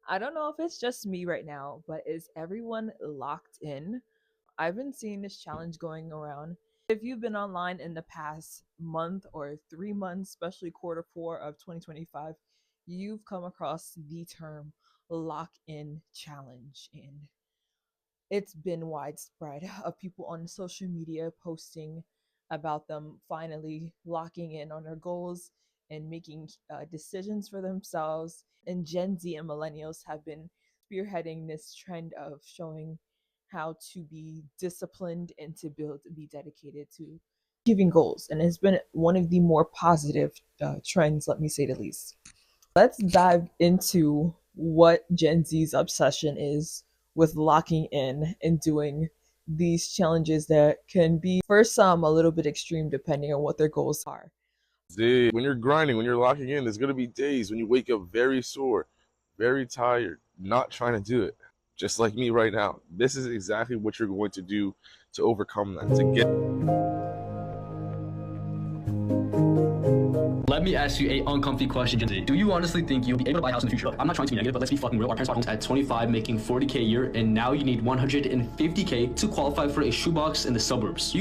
I don't know if it's just me right now, but is everyone locked in? I've been seeing this challenge going around. If you've been online in the past month or 3 months, especially quarter 4 of 2025, you've come across the term lock in challenge. And it's been widespread of people on social media posting about them finally locking in on their goals and making decisions for themselves. And Gen Z and millennials have been spearheading this trend of showing how to be disciplined and to be dedicated to achieving goals. And it's been one of the more positive trends, let me say the least. Let's dive into what Gen Z's obsession is with locking in and doing these challenges that can be, for some, a little bit extreme depending on what their goals are. When you're grinding, when you're locking in, there's going to be days when you wake up very sore, very tired, not trying to do it. Just like me right now. This is exactly what you're going to do to overcome that, to get. Let me ask you a uncomfy question, Gen Z. Do you honestly think you'll be able to buy a house in the future? Look, I'm not trying to be negative, but let's be fucking real. Our parents bought homes at 25, making 40K a year, and now you need 150K to qualify for a shoebox in the suburbs.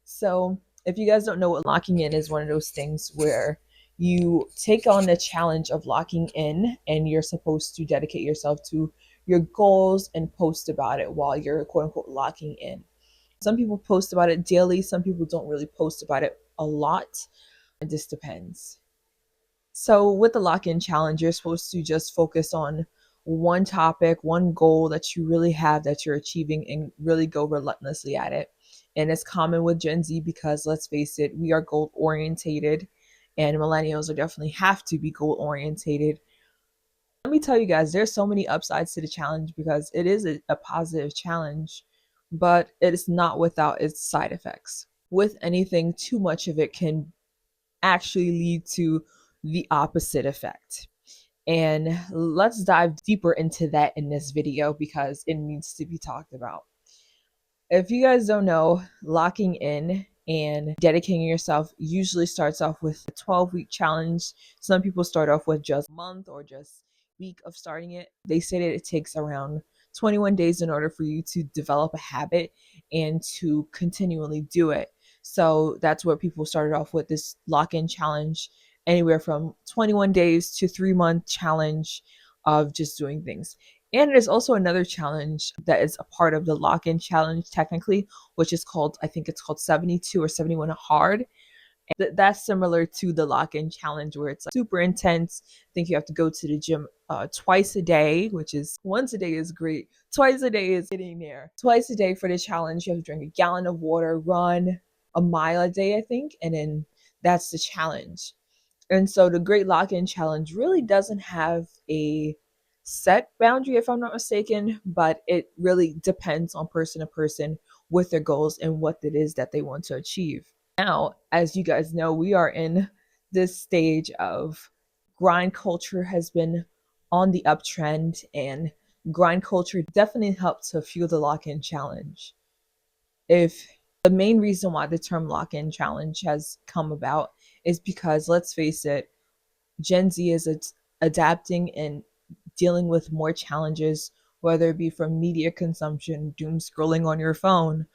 So, if you guys don't know what locking in is, one of those things where you take on the challenge of locking in and you're supposed to dedicate yourself to your goals and post about it while you're quote unquote locking in. Some people post about it daily, some people don't really post about it a lot. It just depends. So, with the lock in challenge, you're supposed to just focus on one topic, one goal that you really have that you're achieving and really go relentlessly at it. And it's common with Gen Z because let's face it, we are goal orientated and millennials are definitely have to be goal orientated. Let me tell you guys, there's so many upsides to the challenge because it is a positive challenge, but it is not without its side effects. With anything, too much of it can actually lead to the opposite effect. And let's dive deeper into that in this video because it needs to be talked about. If you guys don't know, locking in and dedicating yourself usually starts off with a 12-week challenge. Some people start off with just a month or just week of starting it. They say that it takes around 21 days in order for you to develop a habit and to continually do it. So that's where people started off with this lock-in challenge, anywhere from 21 days to 3-month challenge of just doing things. And there's also another challenge that is a part of the lock-in challenge technically, which is called, I think it's called 72 or 71 hard. And that's similar to the lock-in challenge where it's like super intense. I think you have to go to the gym twice a day, which is once a day is great. Twice a day is getting there. Twice a day for the challenge, you have to drink a gallon of water, run a mile a day, I think, and then that's the challenge. And so the Great Lock-In Challenge really doesn't have a set boundary, if I'm not mistaken, but it really depends on person to person with their goals and what it is that they want to achieve. Now, as you guys know, we are in this stage of grind culture has been on the uptrend, and grind culture definitely helped to fuel the lock-in challenge. If the main reason why the term lock-in challenge has come about is because let's face it, Gen Z is adapting and dealing with more challenges, whether it be from media consumption, doom scrolling on your phone,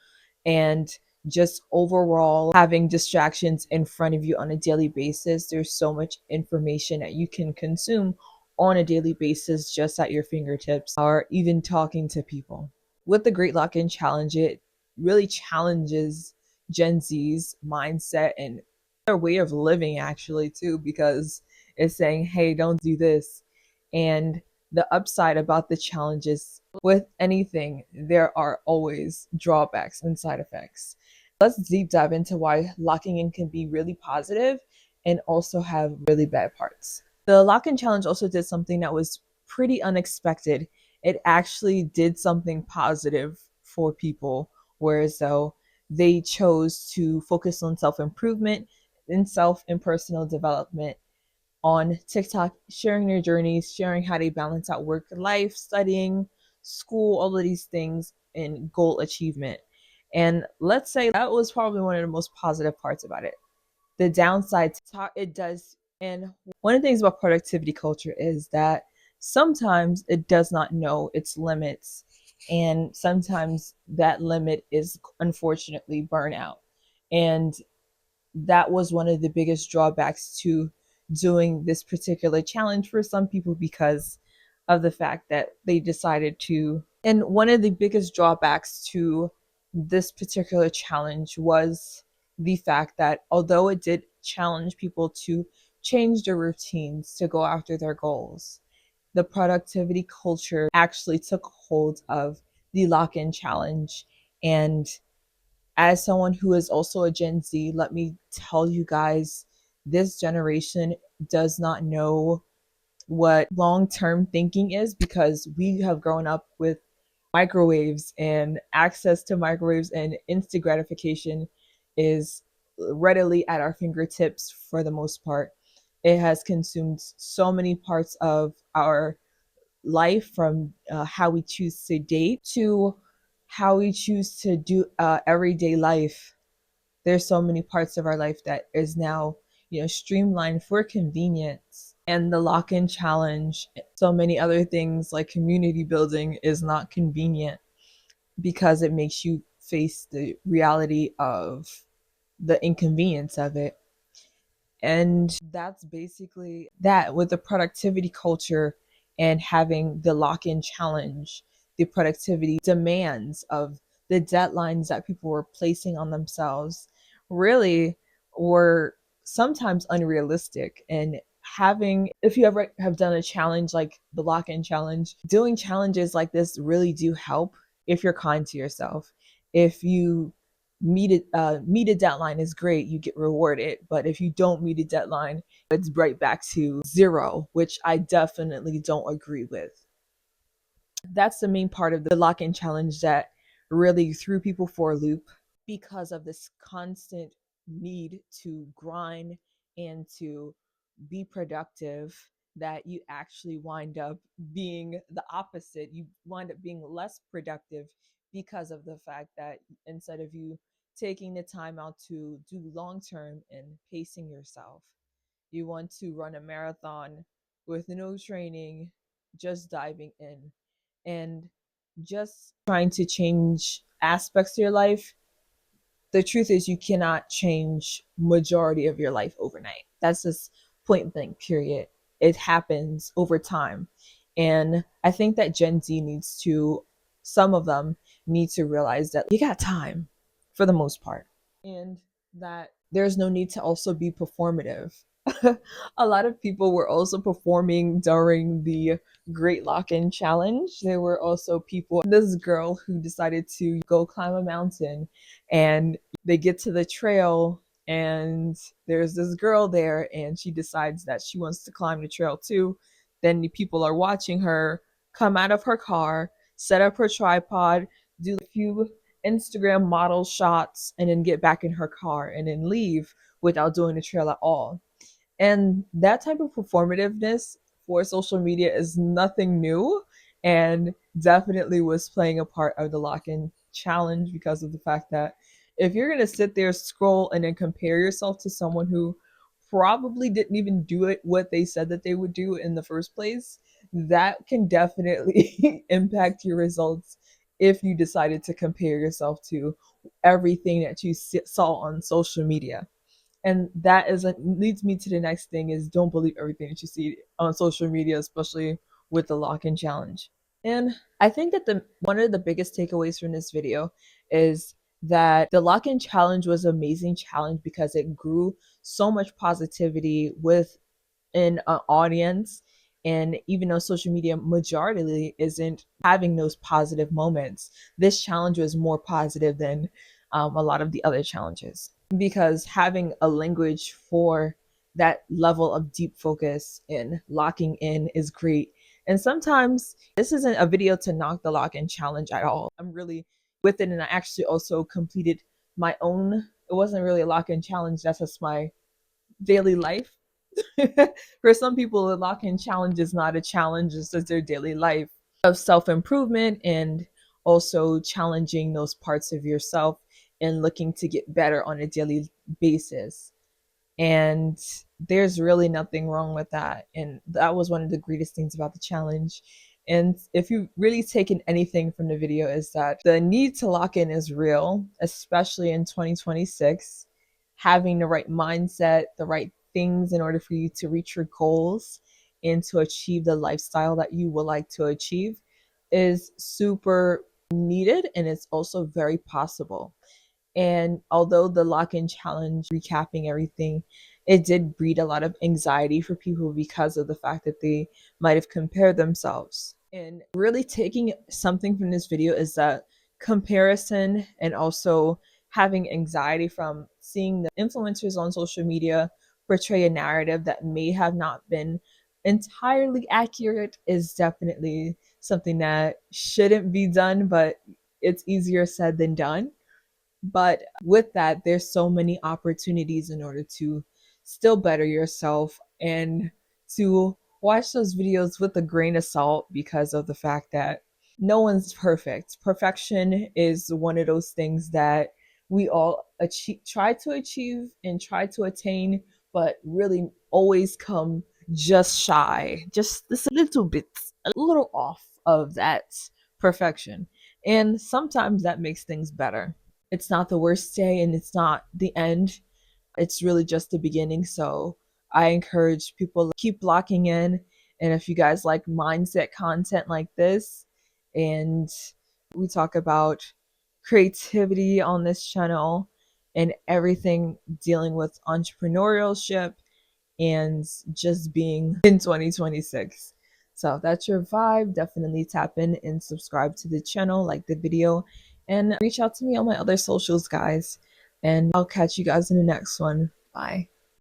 and just overall having distractions in front of you on a daily basis. There's so much information that you can consume on a daily basis just at your fingertips, or even talking to people. With the Great Lock In Challenge, it really challenges Gen Z's mindset and their way of living, actually, too, because it's saying, hey, don't do this. And the upside about the challenges with anything, there are always drawbacks and side effects. Let's deep dive into why locking in can be really positive and also have really bad parts. The lock in challenge also did something that was pretty unexpected. It actually did something positive for people, whereas though they chose to focus on self improvement and self and personal development on TikTok, sharing their journeys, sharing how they balance out work, life, studying, school, all of these things, and goal achievement. And let's say that was probably one of the most positive parts about it. The downside, it does. And one of the things about productivity culture is that sometimes it does not know its limits. And sometimes that limit is unfortunately burnout. And that was one of the biggest drawbacks to doing this particular challenge for some people because of the fact that they decided to. And one of the biggest drawbacks to this particular challenge was the fact that although it did challenge people to change their routines to go after their goals, the productivity culture actually took hold of the lock in challenge. And as someone who is also a Gen Z, let me tell you guys, this generation does not know what long term thinking is because we have grown up with microwaves and access to microwaves, and instant gratification is readily at our fingertips for the most part. It has consumed so many parts of our life, from how we choose to date to how we choose to do everyday life. There's so many parts of our life that is now, streamlined for convenience. And the lock-in challenge, so many other things like community building is not convenient because it makes you face the reality of the inconvenience of it. And that's basically that with the productivity culture and having the lock in challenge, the productivity demands of the deadlines that people were placing on themselves really were sometimes unrealistic. And having, if you ever have done a challenge like the lock in challenge, doing challenges like this really do help if you're kind to yourself. If you meet a deadline is great, you get rewarded, but if you don't meet a deadline, it's right back to zero, which I definitely don't agree with. That's the main part of the lock-in challenge that really threw people for a loop because of this constant need to grind and to be productive, that you actually wind up being the opposite. You wind up being less productive because of the fact that instead of you taking the time out to do long term and pacing yourself, you want to run a marathon with no training, just diving in and just trying to change aspects of your life. The truth is you cannot change majority of your life overnight. That's just point blank period. It happens over time. And I think that Gen Z needs to, some of them need to realize that you got time for the most part, and that there's no need to also be performative. A lot of people were also performing during the Great Lock In Challenge. There were also people, this girl who decided to go climb a mountain, and they get to the trail, and there's this girl there, and she decides that she wants to climb the trail too. Then the people are watching her come out of her car, set up her tripod, do a few Instagram model shots, and then get back in her car and then leave without doing the trail at all. And that type of performativeness for social media is nothing new, and definitely was playing a part of the lock in challenge because of the fact that if you're going to sit there, scroll, and then compare yourself to someone who probably didn't even do it what they said that they would do in the first place, that can definitely impact your results if you decided to compare yourself to everything that you saw on social media. And that is leads me to the next thing is don't believe everything that you see on social media, especially with the lock-in challenge. And I think that the one of the biggest takeaways from this video is that the lock-in challenge was an amazing challenge because it grew so much positivity with in an audience. And even though social media majority isn't having those positive moments, this challenge was more positive than a lot of the other challenges, because having a language for that level of deep focus and locking in is great. And sometimes this isn't a video to knock the lock in challenge at all. I'm really with it, and I actually also completed my own. It wasn't really a lock in challenge, that's just my daily life. For some people, the lock in challenge is not a challenge, it's just their daily life of self improvement and also challenging those parts of yourself and looking to get better on a daily basis. And there's really nothing wrong with that. And that was one of the greatest things about the challenge. And if you really taken anything from the video, is that the need to lock in is real, especially in 2026. Having the right mindset, the right things in order for you to reach your goals and to achieve the lifestyle that you would like to achieve is super needed, and it's also very possible. And although the lock in challenge, recapping everything, it did breed a lot of anxiety for people because of the fact that they might have compared themselves. And really taking something from this video is that comparison, and also having anxiety from seeing the influencers on social media portray a narrative that may have not been entirely accurate, is definitely something that shouldn't be done, but it's easier said than done. But with that, there's so many opportunities in order to still better yourself and to watch those videos with a grain of salt, because of the fact that no one's perfect. Perfection is one of those things that we all try to achieve and try to attain, but really always come just shy, just this little bit, a little off of that perfection. And sometimes that makes things better. It's not the worst day and it's not the end. It's really just the beginning. So I encourage people to keep locking in. And if you guys like mindset content like this, and we talk about creativity on this channel and everything dealing with entrepreneurship and just being in 2026. So if that's your vibe, definitely tap in and subscribe to the channel, like the video, and reach out to me on my other socials, guys. And I'll catch you guys in the next one. Bye.